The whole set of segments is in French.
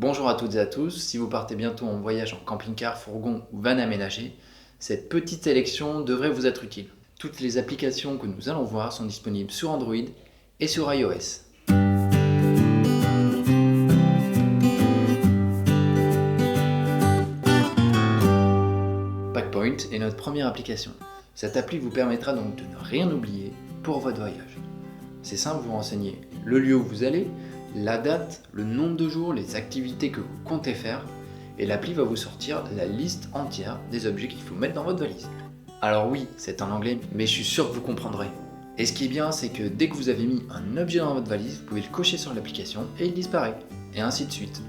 Bonjour à toutes et à tous, si vous partez bientôt en voyage en camping-car, fourgon ou van aménagé, cette petite sélection devrait vous être utile. Toutes les applications que nous allons voir sont disponibles sur Android et sur iOS. Packpoint est notre première application. Cette appli vous permettra donc de ne rien oublier pour votre voyage. C'est simple, vous renseignez le lieu où vous allez, la date, le nombre de jours, les activités que vous comptez faire, et l'appli va vous sortir la liste entière des objets qu'il faut mettre dans votre valise. Alors oui, c'est en anglais, mais je suis sûr que vous comprendrez. Et ce qui est bien, c'est que dès que vous avez mis un objet dans votre valise, vous pouvez le cocher sur l'application et il disparaît, et ainsi de suite.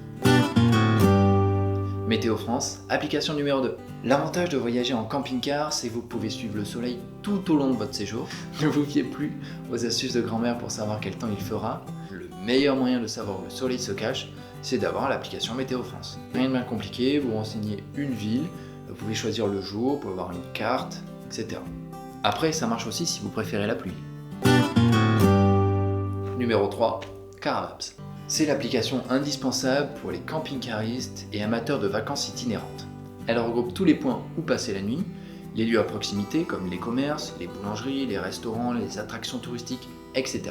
Météo France, application numéro 2. L'avantage de voyager en camping-car, c'est que vous pouvez suivre le soleil tout au long de votre séjour. Ne vous fiez plus aux astuces de grand-mère pour savoir quel temps il fera. Le meilleur moyen de savoir où le soleil se cache, c'est d'avoir l'application Météo France. Rien de bien compliqué, vous renseignez une ville, vous pouvez choisir le jour, vous pouvez avoir une carte, etc. Après, ça marche aussi si vous préférez la pluie. Numéro 3, Caramaps. C'est l'application indispensable pour les camping-caristes et amateurs de vacances itinérantes. Elle regroupe tous les points où passer la nuit, les lieux à proximité comme les commerces, les boulangeries, les restaurants, les attractions touristiques, etc.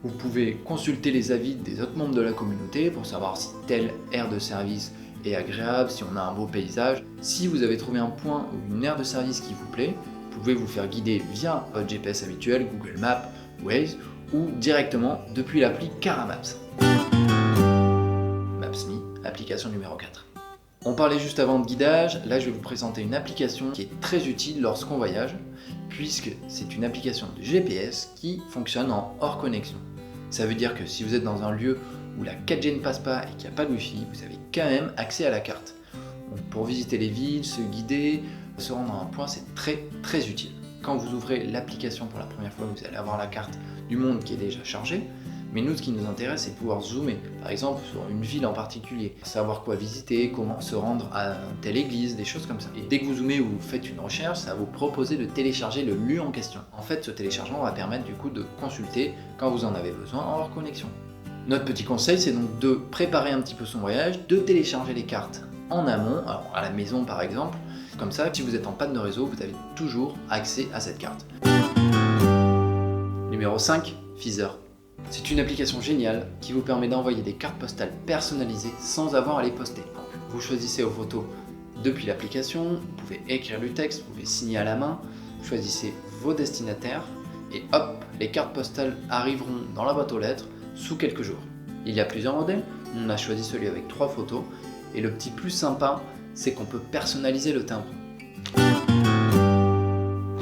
Vous pouvez consulter les avis des autres membres de la communauté pour savoir si telle aire de service est agréable, si on a un beau paysage. Si vous avez trouvé un point ou une aire de service qui vous plaît, vous pouvez vous faire guider via votre GPS habituel, Google Maps, Waze ou directement depuis l'appli Caramaps. Maps.me, application numéro 4. On parlait juste avant de guidage, là je vais vous présenter une application qui est très utile lorsqu'on voyage, puisque c'est une application de GPS qui fonctionne en hors connexion. Ça veut dire que si vous êtes dans un lieu où la 4G ne passe pas et qu'il n'y a pas de Wi-Fi, vous avez quand même accès à la carte. Donc pour visiter les villes, se guider, se rendre à un point, c'est très utile. Quand vous ouvrez l'application pour la première fois, vous allez avoir la carte du monde qui est déjà chargée. Mais nous, ce qui nous intéresse, c'est de pouvoir zoomer, par exemple, sur une ville en particulier, savoir quoi visiter, comment se rendre à telle église, des choses comme ça. Et dès que vous zoomez ou vous faites une recherche, ça va vous proposer de télécharger le lieu en question. En fait, ce téléchargement va permettre du coup de consulter quand vous en avez besoin en hors connexion. Notre petit conseil, c'est donc de préparer un petit peu son voyage, de télécharger les cartes en amont, alors à la maison par exemple. Comme ça, si vous êtes en panne de réseau, vous avez toujours accès à cette carte. Numéro 5, Feezer. C'est une application géniale qui vous permet d'envoyer des cartes postales personnalisées sans avoir à les poster. Vous choisissez vos photos depuis l'application, vous pouvez écrire du texte, vous pouvez signer à la main, vous choisissez vos destinataires et hop, les cartes postales arriveront dans la boîte aux lettres sous quelques jours. Il y a plusieurs modèles, on a choisi celui avec 3 photos et le petit plus sympa, c'est qu'on peut personnaliser le timbre.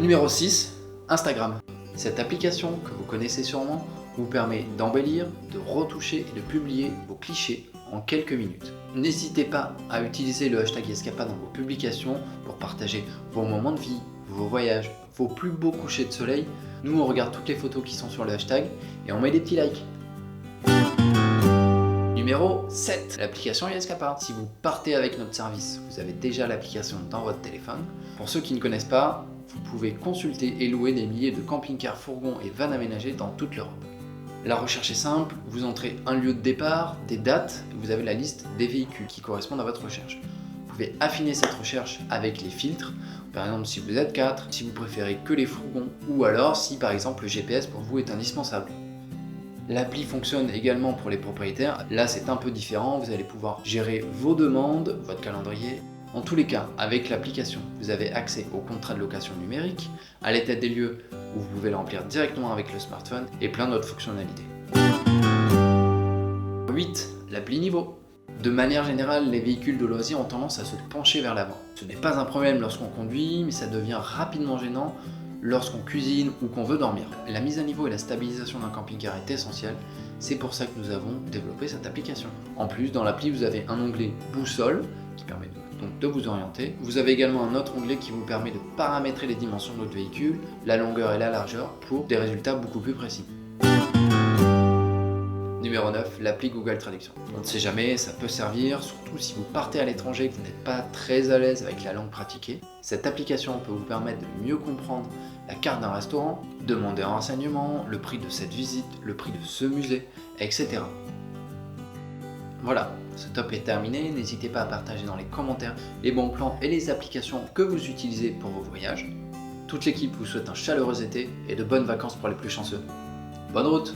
Numéro 6, Instagram. Cette application que vous connaissez sûrement vous permet d'embellir, de retoucher et de publier vos clichés en quelques minutes. N'hésitez pas à utiliser le hashtag Escapade dans vos publications pour partager vos moments de vie, vos voyages, vos plus beaux couchers de soleil. Nous, on regarde toutes les photos qui sont sur le hashtag et on met des petits likes. Numéro 7, l'application Escapade. Si vous partez avec notre service, vous avez déjà l'application dans votre téléphone. Pour ceux qui ne connaissent pas, vous pouvez consulter et louer des milliers de camping-cars, fourgons et vannes aménagés dans toute l'Europe. La recherche est simple, vous entrez un lieu de départ, des dates, et vous avez la liste des véhicules qui correspondent à votre recherche. Vous pouvez affiner cette recherche avec les filtres, par exemple si vous êtes 4, si vous préférez que les fourgons, ou alors si par exemple le GPS pour vous est indispensable. L'appli fonctionne également pour les propriétaires, là c'est un peu différent, vous allez pouvoir gérer vos demandes, votre calendrier. En tous les cas, avec l'application, vous avez accès au contrat de location numérique, à l'état des lieux où vous pouvez le remplir directement avec le smartphone et plein d'autres fonctionnalités. 8. L'appli Niveau. De manière générale, les véhicules de loisirs ont tendance à se pencher vers l'avant. Ce n'est pas un problème lorsqu'on conduit, mais ça devient rapidement gênant lorsqu'on cuisine ou qu'on veut dormir. La mise à niveau et la stabilisation d'un camping-car est essentielle, c'est pour ça que nous avons développé cette application. En plus, dans l'appli, vous avez un onglet boussole qui permet de vous orienter. Vous avez également un autre onglet qui vous permet de paramétrer les dimensions de votre véhicule, la longueur et la largeur pour des résultats beaucoup plus précis. Numéro 9, l'appli Google Traduction. On ne sait jamais, ça peut servir, surtout si vous partez à l'étranger et que vous n'êtes pas très à l'aise avec la langue pratiquée. Cette application peut vous permettre de mieux comprendre la carte d'un restaurant, demander un renseignement, le prix de cette visite, le prix de ce musée, etc. Voilà, Ce top est terminé, n'hésitez pas à partager dans les commentaires les bons plans et les applications que vous utilisez pour vos voyages. Toute l'équipe vous souhaite un chaleureux été et de bonnes vacances pour les plus chanceux. Bonne route!